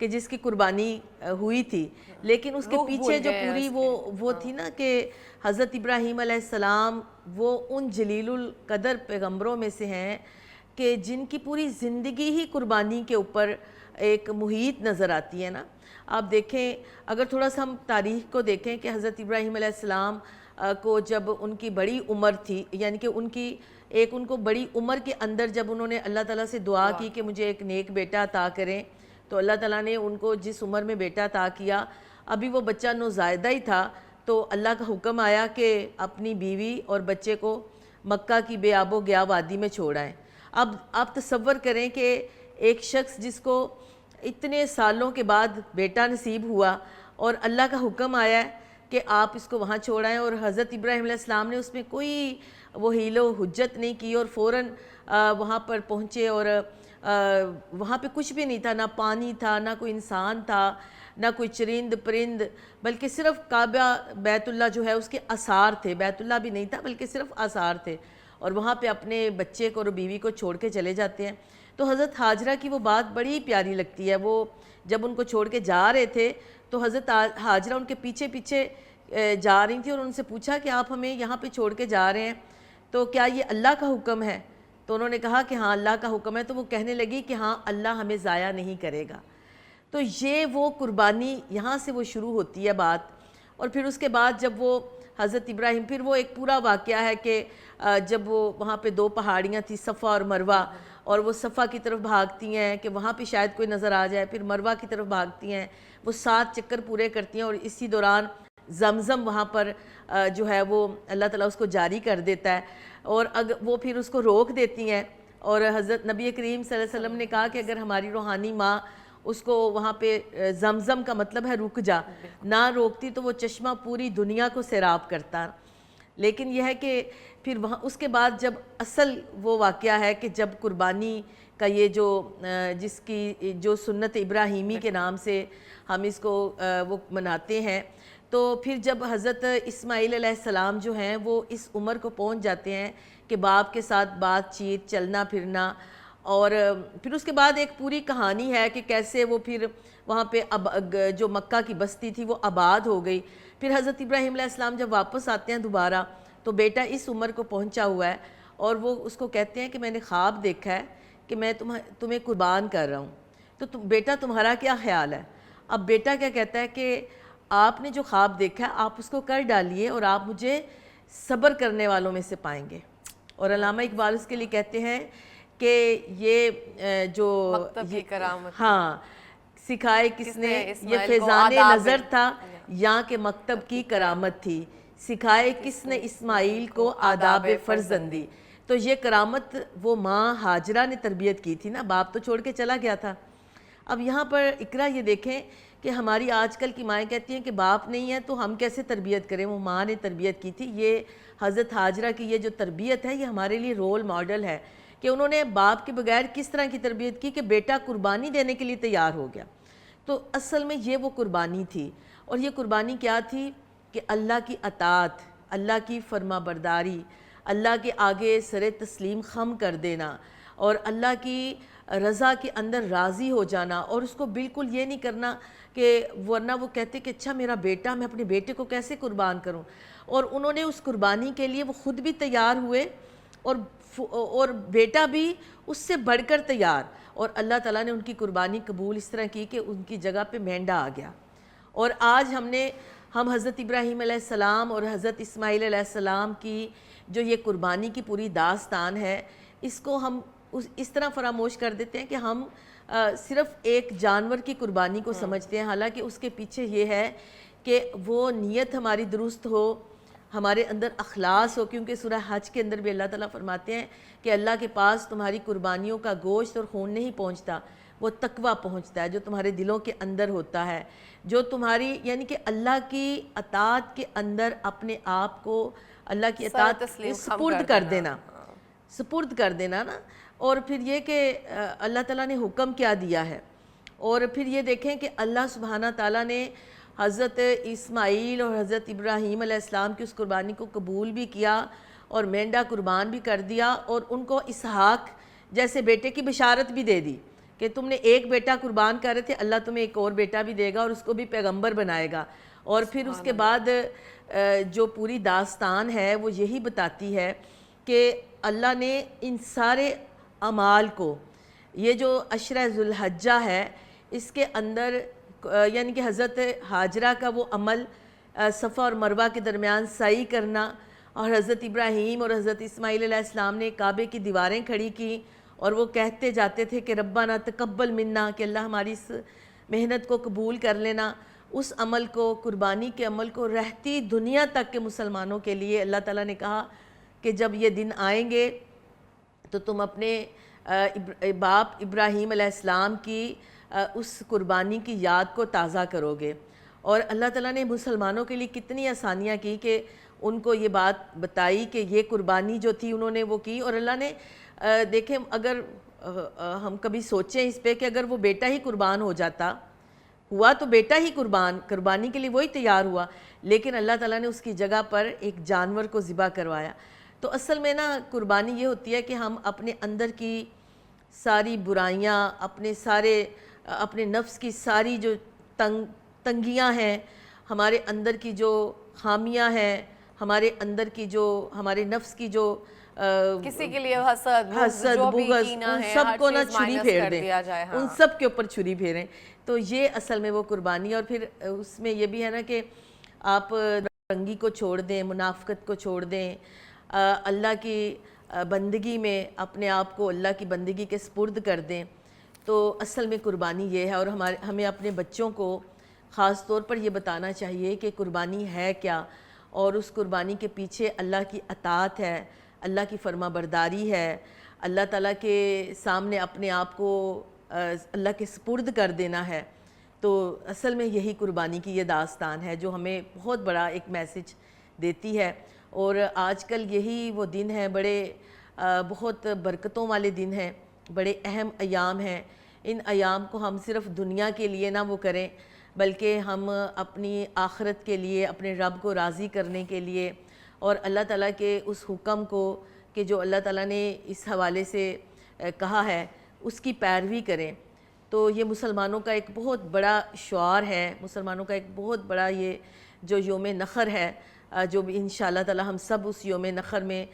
کہ جس کی قربانی ہوئی تھی، لیکن اس کے روح پیچھے بھول جو گئے ہیں پوری اس کی۔ وہ تھی نا کہ حضرت ابراہیم علیہ السلام وہ ان جلیل القدر پیغمبروں میں سے ہیں کہ جن کی پوری زندگی ہی قربانی کے اوپر ایک محیط نظر آتی ہے نا۔ آپ دیکھیں، اگر تھوڑا سا ہم تاریخ کو دیکھیں کہ حضرت ابراہیم علیہ السلام کو جب ان کی بڑی عمر تھی، یعنی کہ ان کو بڑی عمر کے اندر جب انہوں نے اللہ تعالیٰ سے دعا کی کہ مجھے ایک نیک بیٹا عطا کریں، تو اللہ تعالیٰ نے ان کو جس عمر میں بیٹا عطا کیا، ابھی وہ بچہ نوزائیدہ ہی تھا، تو اللہ کا حکم آیا کہ اپنی بیوی اور بچے کو مکہ کی بے آب و گیا وادی میں چھوڑ آئیں۔ اب آپ تصور کریں کہ ایک شخص جس کو اتنے سالوں کے بعد بیٹا نصیب ہوا اور اللہ کا حکم آیا ہے کہ آپ اس کو وہاں چھوڑ آئیں، اور حضرت ابراہیم علیہ السلام نے اس میں کوئی وہ حیل و حجت نہیں کی اور فوراً وہاں پر پہنچے، اور وہاں پہ کچھ بھی نہیں تھا، نہ پانی تھا، نہ کوئی انسان تھا، نہ کوئی چرند پرند، بلکہ صرف کعبہ بیت اللہ جو ہے اس کے آثار تھے، بیت اللہ بھی نہیں تھا بلکہ صرف آثار تھے، اور وہاں پہ اپنے بچے کو اور بیوی کو چھوڑ کے چلے جاتے ہیں۔ تو حضرت ہاجرہ کی وہ بات بڑی پیاری لگتی ہے، وہ جب ان کو چھوڑ کے جا رہے تھے تو حضرت ہاجرہ ان کے پیچھے پیچھے جا رہی تھی، اور ان سے پوچھا کہ آپ ہمیں یہاں پہ چھوڑ کے جا رہے ہیں تو کیا یہ اللہ کا حکم ہے؟ تو انہوں نے کہا کہ ہاں اللہ کا حکم ہے، تو وہ کہنے لگی کہ ہاں اللہ ہمیں ضائع نہیں کرے گا۔ تو یہ وہ قربانی یہاں سے وہ شروع ہوتی ہے بات، اور پھر اس کے بعد جب وہ حضرت ابراہیم، پھر وہ ایک پورا واقعہ ہے کہ جب وہ وہاں پہ دو پہاڑیاں تھیں، صفا اور مروہ، اور وہ صفا کی طرف بھاگتی ہیں کہ وہاں پہ شاید کوئی نظر آ جائے، پھر مروہ کی طرف بھاگتی ہیں، وہ 7 چکر پورے کرتی ہیں، اور اسی دوران زمزم وہاں پر جو ہے وہ اللہ تعالیٰ اس کو جاری کر دیتا ہے، اور وہ پھر اس کو روک دیتی ہیں، اور حضرت نبی کریم صلی اللہ علیہ وسلم نے کہا کہ اگر ہماری روحانی ماں اس کو وہاں پہ زمزم کا مطلب ہے رک جا، نہ روکتی تو وہ چشمہ پوری دنیا کو سیراب کرتا۔ لیکن یہ ہے کہ پھر وہاں اس کے بعد جب اصل وہ واقعہ ہے کہ جب قربانی کا یہ جس کی جو سنت ابراہیمی کے نام سے ہم اس کو وہ مناتے ہیں، تو پھر جب حضرت اسماعیل علیہ السلام جو ہیں وہ اس عمر کو پہنچ جاتے ہیں کہ باپ کے ساتھ بات چیت، چلنا پھرنا، اور پھر اس کے بعد ایک پوری کہانی ہے کہ کیسے وہ پھر وہاں پہ جو مکہ کی بستی تھی وہ آباد ہو گئی۔ پھر حضرت ابراہیم علیہ السلام جب واپس آتے ہیں دوبارہ، تو بیٹا اس عمر کو پہنچا ہوا ہے، اور وہ اس کو کہتے ہیں کہ میں نے خواب دیکھا ہے کہ میں تمہیں قربان کر رہا ہوں، تو بیٹا تمہارا کیا خیال ہے؟ اب بیٹا کیا کہتا ہے کہ آپ نے جو خواب دیکھا ہے آپ اس کو کر ڈالیے، اور آپ مجھے صبر کرنے والوں میں سے پائیں گے۔ اور علامہ اقبال اس کے لیے کہتے ہیں کہ یہ جو مکتب کی کرامت، ہاں، سکھائے کس نے، یہ اسماعیل کو فیضان آداب نظر تھا یہاں کے مکتب کی کرامت تھی، سکھائے کس نے اسماعیل کو آداب فرزندی۔ تو یہ کرامت وہ ماں ہاجرہ نے تربیت کی تھی نا، باپ تو چھوڑ کے چلا گیا تھا۔ اب یہاں پر اقرا یہ دیکھیں کہ ہماری آج کل کی مائیں کہتی ہیں کہ باپ نہیں ہے تو ہم کیسے تربیت کریں، وہ ماں نے تربیت کی تھی۔ یہ حضرت ہاجرہ کی یہ جو تربیت ہے یہ ہمارے لیے رول ماڈل ہے کہ انہوں نے باپ کے بغیر کس طرح کی تربیت کی کہ بیٹا قربانی دینے کے لیے تیار ہو گیا۔ تو اصل میں یہ وہ قربانی تھی، اور یہ قربانی کیا تھی کہ اللہ کی اطاعت، اللہ کی فرما برداری، اللہ کے آگے سر تسلیم خم کر دینا، اور اللہ کی رضا کے اندر راضی ہو جانا، اور اس کو بالکل یہ نہیں کرنا کہ ورنہ وہ کہتے کہ اچھا میرا بیٹا، میں اپنے بیٹے کو کیسے قربان کروں، اور انہوں نے اس قربانی کے لیے وہ خود بھی تیار ہوئے، اور بیٹا بھی اس سے بڑھ کر تیار، اور اللہ تعالیٰ نے ان کی قربانی قبول اس طرح کی کہ ان کی جگہ پہ مینڈا آ گیا۔ اور آج ہم حضرت ابراہیم علیہ السلام اور حضرت اسماعیل علیہ السلام کی جو یہ قربانی کی پوری داستان ہے، اس کو ہم اس طرح فراموش کر دیتے ہیں کہ ہم صرف ایک جانور کی قربانی کو سمجھتے ہیں، حالانکہ اس کے پیچھے یہ ہے کہ وہ نیت ہماری درست ہو، ہمارے اندر اخلاص ہو، کیونکہ سورہ حج کے اندر بھی اللہ تعالیٰ فرماتے ہیں کہ اللہ کے پاس تمہاری قربانیوں کا گوشت اور خون نہیں پہنچتا، وہ تقویٰ پہنچتا ہے جو تمہارے دلوں کے اندر ہوتا ہے، جو تمہاری یعنی کہ اللہ کی اطاعت کے اندر اپنے آپ کو اللہ کی اطاعت سپرد کر دینا نا۔ اور پھر یہ کہ اللہ تعالیٰ نے حکم کیا دیا ہے، اور پھر یہ دیکھیں کہ اللہ سبحانہ تعالیٰ نے حضرت اسماعیل اور حضرت ابراہیم علیہ السلام کی اس قربانی کو قبول بھی کیا، اور مینڈا قربان بھی کر دیا، اور ان کو اسحاق جیسے بیٹے کی بشارت بھی دے دی کہ تم نے ایک بیٹا قربان کر رہے تھے، اللہ تمہیں ایک اور بیٹا بھی دے گا اور اس کو بھی پیغمبر بنائے گا. اور پھر اس کے بعد جو پوری داستان ہے وہ یہی بتاتی ہے کہ اللہ نے ان سارے اعمال کو، یہ جو عشرہ ذوالحجہ ہے اس کے اندر یعنی کہ حضرت ہاجرہ کا وہ عمل صفا اور مروہ کے درمیان سعی کرنا، اور حضرت ابراہیم اور حضرت اسماعیل علیہ السلام نے کعبے کی دیواریں کھڑی کی اور وہ کہتے جاتے تھے کہ ربنا تقبل منا، کہ اللہ ہماری اس محنت کو قبول کر لینا. اس عمل کو، قربانی کے عمل کو رہتی دنیا تک کے مسلمانوں کے لیے اللہ تعالیٰ نے کہا کہ جب یہ دن آئیں گے تو تم اپنے باپ ابراہیم علیہ السلام کی اس قربانی کی یاد کو تازہ کرو گے. اور اللہ تعالیٰ نے مسلمانوں کے لیے کتنی آسانیاں کی کہ ان کو یہ بات بتائی کہ یہ قربانی جو تھی انہوں نے وہ کی. اور اللہ نے دیکھیں، اگر ہم کبھی سوچیں اس پہ کہ اگر وہ بیٹا ہی قربان ہو جاتا، ہوا تو بیٹا ہی قربانی کے لیے وہی تیار ہوا، لیکن اللہ تعالیٰ نے اس کی جگہ پر ایک جانور کو ذبح کروایا. تو اصل میں نا قربانی یہ ہوتی ہے کہ ہم اپنے اندر کی ساری برائیاں، اپنے نفس کی ساری جو تنگیاں ہیں، ہمارے اندر کی جو خامیاں ہیں، ہمارے اندر کی جو ہمارے نفس کی جو کسی کے لیے حسد، بغض، ان سب کو نا چھری پھیر دیں، ان سب کے اوپر چھری پھیریں. تو یہ اصل میں وہ قربانی ہے. اور پھر اس میں یہ بھی ہے نا کہ آپ رنگی کو چھوڑ دیں، منافقت کو چھوڑ دیں، اللہ کی بندگی میں اپنے آپ کو اللہ کی بندگی کے سپرد کر دیں. تو اصل میں قربانی یہ ہے. اور ہمیں اپنے بچوں کو خاص طور پر یہ بتانا چاہیے کہ قربانی ہے کیا، اور اس قربانی کے پیچھے اللہ کی اطاعت ہے، اللہ کی فرما برداری ہے، اللہ تعالیٰ کے سامنے اپنے آپ کو اللہ کے سپرد کر دینا ہے. تو اصل میں یہی قربانی کی یہ داستان ہے جو ہمیں بہت بڑا ایک میسج دیتی ہے. اور آج کل یہی وہ دن ہیں، بہت برکتوں والے دن ہیں، بڑے اہم ایام ہیں. ان ایام کو ہم صرف دنیا کے لیے نہ وہ کریں، بلکہ ہم اپنی آخرت کے لیے، اپنے رب کو راضی کرنے کے لیے، اور اللہ تعالیٰ کے اس حکم کو کہ جو اللہ تعالیٰ نے اس حوالے سے کہا ہے اس کی پیروی کریں. تو یہ مسلمانوں کا ایک بہت بڑا شعار ہے، مسلمانوں کا ایک بہت بڑا یہ جو یوم نخر ہے، جو بھی انشاءاللہ تعالیٰ ہم سب اس یوم نخر میں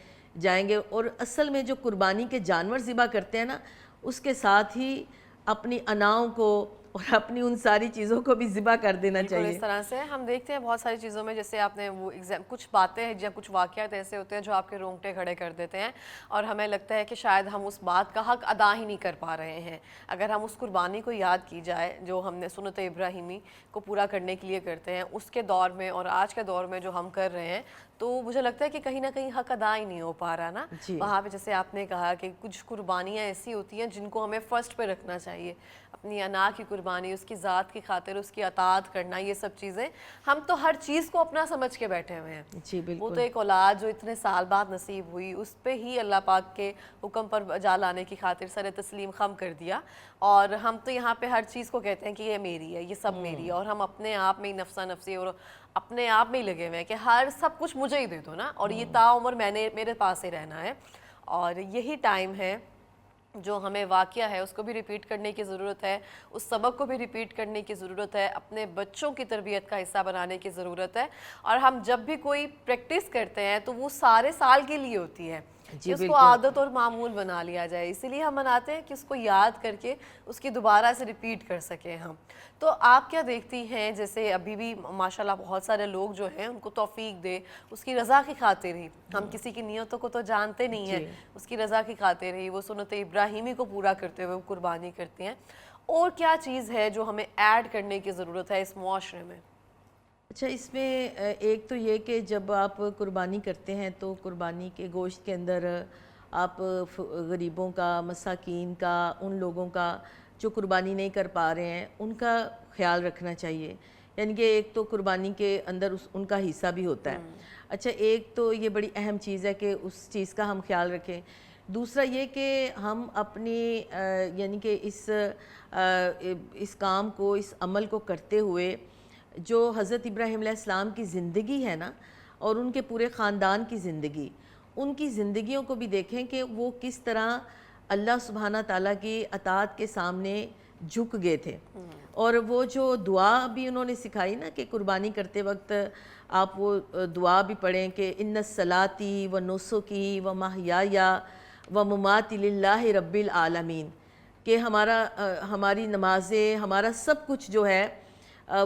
جائیں گے. اور اصل میں جو قربانی کے جانور ذبح کرتے ہیں نا، اس کے ساتھ ہی اپنی اناؤں کو اور اپنی ان ساری چیزوں کو بھی ذبح کر دینا چاہیے. اس طرح سے ہم دیکھتے ہیں بہت ساری چیزوں میں، جیسے آپ نے وہ کچھ باتیں ہیں یا کچھ واقعات ایسے ہوتے ہیں جو آپ کے رونگٹے کھڑے کر دیتے ہیں، اور ہمیں لگتا ہے کہ شاید ہم اس بات کا حق ادا ہی نہیں کر پا رہے ہیں. اگر ہم اس قربانی کو یاد کی جائے جو ہم نے سنت ابراہیمی کو پورا کرنے کے لیے کرتے ہیں، اس کے دور میں اور آج کے دور میں جو ہم کر رہے ہیں، تو مجھے لگتا ہے کہ کہیں نہ کہیں حق ادا ہی نہیں ہو پا رہا نا. وہاں پہ جیسے آپ نے کہا کہ کچھ قربانیاں ایسی ہوتی ہیں جن کو ہمیں فرسٹ پہ رکھنا چاہیے. اپنی انا کی قربانی، اس کی ذات کی خاطر اس کی اطاعت کرنا، یہ سب چیزیں ہم تو ہر چیز کو اپنا سمجھ کے بیٹھے ہوئے ہیں. جی بالکل. وہ تو ایک اولاد جو اتنے سال بعد نصیب ہوئی، اس پہ ہی اللہ پاک کے حکم پر جا لانے کی خاطر سر تسلیم خم کر دیا. اور ہم تو یہاں پہ ہر چیز کو کہتے ہیں کہ یہ میری ہے، یہ سب میری ہے، اور ہم اپنے آپ میں ہی نفسا نفسی اور اپنے آپ میں ہی لگے ہوئے ہیں کہ ہر سب کچھ مجھے ہی دے دو نا، اور یہ تا عمر میرے پاس ہی رہنا ہے. اور یہی ٹائم ہے جو ہمیں واقعہ ہے اس کو بھی ریپیٹ کرنے کی ضرورت ہے، اس سبق کو بھی ریپیٹ کرنے کی ضرورت ہے، اپنے بچوں کی تربیت کا حصہ بنانے کی ضرورت ہے. اور ہم جب بھی کوئی پریکٹس کرتے ہیں تو وہ سارے سال کے لیے ہوتی ہے کہ اس کو عادت اور معمول بنا لیا جائے. اسی لیے ہم مناتے ہیں کہ اس کو یاد کر کے اس کی دوبارہ سے ریپیٹ کر سکیں ہم. تو آپ کیا دیکھتی ہیں، جیسے ابھی بھی ماشاءاللہ بہت سارے لوگ جو ہیں ان کو توفیق دے اس کی رضا کی خاطر ہی، ہم کسی کی نیتوں کو تو جانتے نہیں ہیں، اس کی رضا کی خاطر ہی وہ سنت ابراہیمی کو پورا کرتے ہوئے وہ قربانی کرتے ہیں. اور کیا چیز ہے جو ہمیں ایڈ کرنے کی ضرورت ہے اس معاشرے میں؟ اچھا، اس میں ایک تو یہ کہ جب آپ قربانی کرتے ہیں تو قربانی کے گوشت کے اندر آپ غریبوں کا، مساکین کا، ان لوگوں کا جو قربانی نہیں کر پا رہے ہیں ان کا خیال رکھنا چاہیے. یعنی کہ ایک تو قربانی کے اندر ان کا حصہ بھی ہوتا ہے. اچھا، ایک تو یہ بڑی اہم چیز ہے کہ اس چیز کا ہم خیال رکھیں. دوسرا یہ کہ ہم اپنی یعنی کہ اس کام کو، اس عمل کو کرتے ہوئے جو حضرت ابراہیم علیہ السلام کی زندگی ہے نا، اور ان کے پورے خاندان کی زندگی، ان کی زندگیوں کو بھی دیکھیں کہ وہ کس طرح اللہ سبحانہ تعالیٰ کی اطاعت کے سامنے جھک گئے تھے. اور وہ جو دعا بھی انہوں نے سکھائی نا کہ قربانی کرتے وقت آپ وہ دعا بھی پڑھیں کہ ان الصلاتی و نسکی و محیایا و مماتی للہ رب العالمین، کہ ہماری نمازیں، ہمارا سب کچھ جو ہے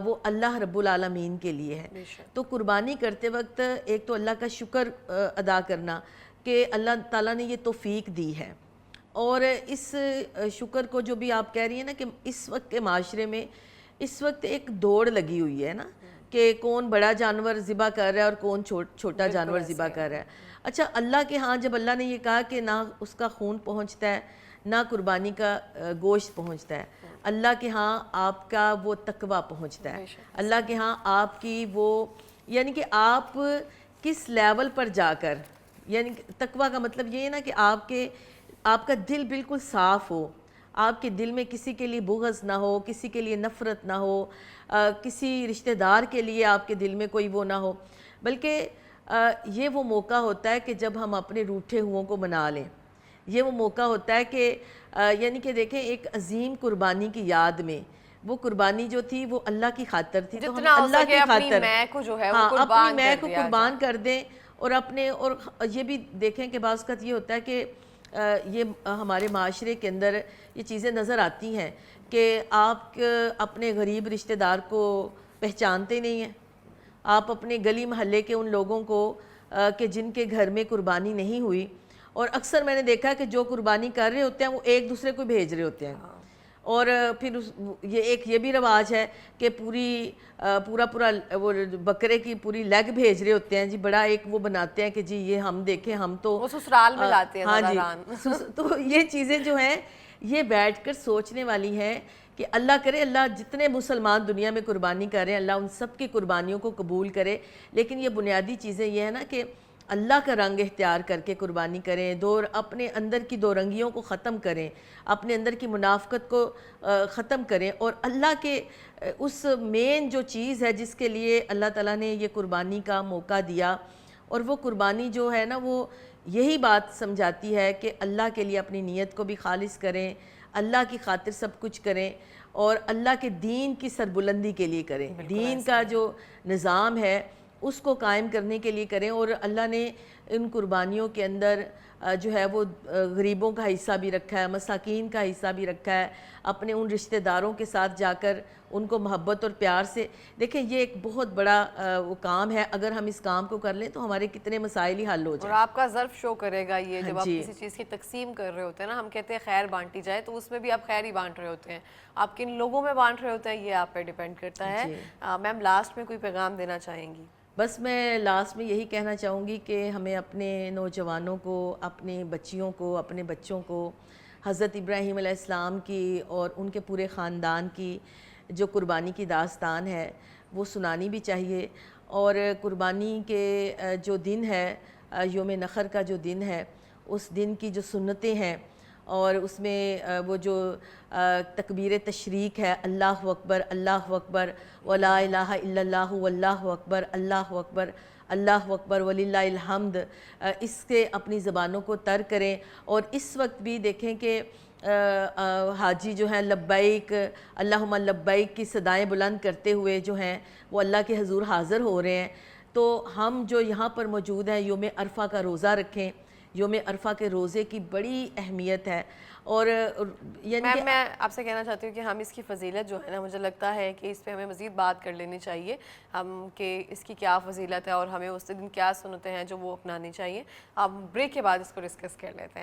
وہ اللہ رب العالمین کے لیے ہے. تو قربانی کرتے وقت ایک تو اللہ کا شکر ادا کرنا کہ اللہ تعالیٰ نے یہ توفیق دی ہے، اور اس شکر کو جو بھی آپ کہہ رہی ہیں نا کہ اس وقت کے معاشرے میں اس وقت ایک دوڑ لگی ہوئی ہے نا کہ کون بڑا جانور ذبح کر رہا ہے اور کون چھوٹا جانور ذبح کر رہا ہے. اچھا، اللہ کے ہاں جب اللہ نے یہ کہا کہ نہ اس کا خون پہنچتا ہے نہ قربانی کا گوشت پہنچتا ہے، اللہ کے ہاں آپ کا وہ تقوی پہنچتا ہے. اللہ کے ہاں آپ کی وہ، یعنی کہ آپ کس لیول پر جا کر، یعنی تقوی کا مطلب یہ ہے نا کہ آپ کا دل بالکل صاف ہو، آپ کے دل میں کسی کے لیے بغض نہ ہو، کسی کے لیے نفرت نہ ہو، کسی رشتہ دار کے لیے آپ کے دل میں کوئی وہ نہ ہو، بلکہ یہ وہ موقع ہوتا ہے کہ جب ہم اپنے روٹھے ہوں کو منا لیں. یہ وہ موقع ہوتا ہے کہ یعنی کہ دیکھیں ایک عظیم قربانی کی یاد میں، وہ قربانی جو تھی وہ اللہ کی خاطر تھی، تو ہم اللہ کی خاطر اپنی میں کو قربان کر دیں. اور یہ بھی دیکھیں کہ بعض اوقات یہ ہوتا ہے کہ یہ ہمارے معاشرے کے اندر یہ چیزیں نظر آتی ہیں کہ آپ اپنے غریب رشتہ دار کو پہچانتے نہیں ہیں، آپ اپنے گلی محلے کے ان لوگوں کو کہ جن کے گھر میں قربانی نہیں ہوئی، اور اکثر میں نے دیکھا ہے کہ جو قربانی کر رہے ہوتے ہیں وہ ایک دوسرے کو بھیج رہے ہوتے ہیں. اور پھر یہ بھی رواج ہے کہ پورا وہ بکرے کی پوری لیگ بھیج رہے ہوتے ہیں جی، بڑا ایک وہ بناتے ہیں کہ جی یہ ہم دیکھیں ہم تو وہ سسرال میں لاتے ہیں. ہاں جی. تو یہ چیزیں جو ہیں یہ بیٹھ کر سوچنے والی ہیں کہ اللہ کرے اللہ جتنے مسلمان دنیا میں قربانی کر رہے ہیں اللہ ان سب کی قربانیوں کو قبول کرے. لیکن یہ بنیادی چیزیں یہ ہیں نا کہ اللہ کا رنگ اختیار کر کے قربانی کریں، اپنے اندر کی دو رنگیوں کو ختم کریں، اپنے اندر کی منافقت کو ختم کریں، اور اللہ کے اس مین جو چیز ہے جس کے لیے اللہ تعالیٰ نے یہ قربانی کا موقع دیا، اور وہ قربانی جو ہے نا وہ یہی بات سمجھاتی ہے کہ اللہ کے لیے اپنی نیت کو بھی خالص کریں، اللہ کی خاطر سب کچھ کریں، اور اللہ کے دین کی سربلندی کے لیے کریں. دین کا جو نظام ہے اس کو قائم کرنے کے لیے کریں. اور اللہ نے ان قربانیوں کے اندر جو ہے وہ غریبوں کا حصہ بھی رکھا ہے، مساکین کا حصہ بھی رکھا ہے. اپنے ان رشتہ داروں کے ساتھ جا کر ان کو محبت اور پیار سے دیکھیں، یہ ایک بہت بڑا وہ کام ہے. اگر ہم اس کام کو کر لیں تو ہمارے کتنے مسائل ہی حل ہو جائیں. اور آپ کا ظرف شو کرے گا یہ جب آپ کسی چیز کی تقسیم کر رہے ہوتے ہیں نا، ہم کہتے ہیں خیر بانٹی جائے، تو اس میں بھی آپ خیر ہی بانٹ رہے ہوتے ہیں. آپ کن لوگوں میں بانٹ رہے ہوتے ہیں یہ آپ پہ ڈیپینڈ کرتا ہے. میم لاسٹ میں کوئی پیغام دینا چاہیں گی؟ بس میں لاسٹ میں یہی کہنا چاہوں گی کہ ہمیں اپنے نوجوانوں کو، اپنے بچیوں کو، اپنے بچوں کو حضرت ابراہیم علیہ السلام کی اور ان کے پورے خاندان کی جو قربانی کی داستان ہے وہ سنانی بھی چاہیے. اور قربانی کے جو دن ہے، یوم نحر کا جو دن ہے، اس دن کی جو سنتیں ہیں اور اس میں وہ جو تکبیر تشریق ہے، اللہ اکبر اللہ اکبر ولا الہ الا اللہ واللہ اکبر اللہ اکبر اللہ اکبر وللہ الحمد، اس کے اپنی زبانوں کو تر کریں. اور اس وقت بھی دیکھیں کہ حاجی جو ہیں لبیک اللہم لبیک کی صدائیں بلند کرتے ہوئے جو ہیں وہ اللہ کے حضور حاضر ہو رہے ہیں. تو ہم جو یہاں پر موجود ہیں یوم عرفہ کا روزہ رکھیں. یوم عرفہ کے روزے کی بڑی اہمیت ہے. اور یعنی میں آپ سے کہنا چاہتی ہوں کہ ہم اس کی فضیلت جو ہے نا، مجھے لگتا ہے کہ اس پہ ہمیں مزید بات کر لینی چاہیے ہم کہ اس کی کیا فضیلت ہے اور ہمیں اس دن کیا سنتیں ہیں جو وہ اپنانی چاہیے. آپ بریک کے بعد اس کو ڈسکس کر لیتے ہیں.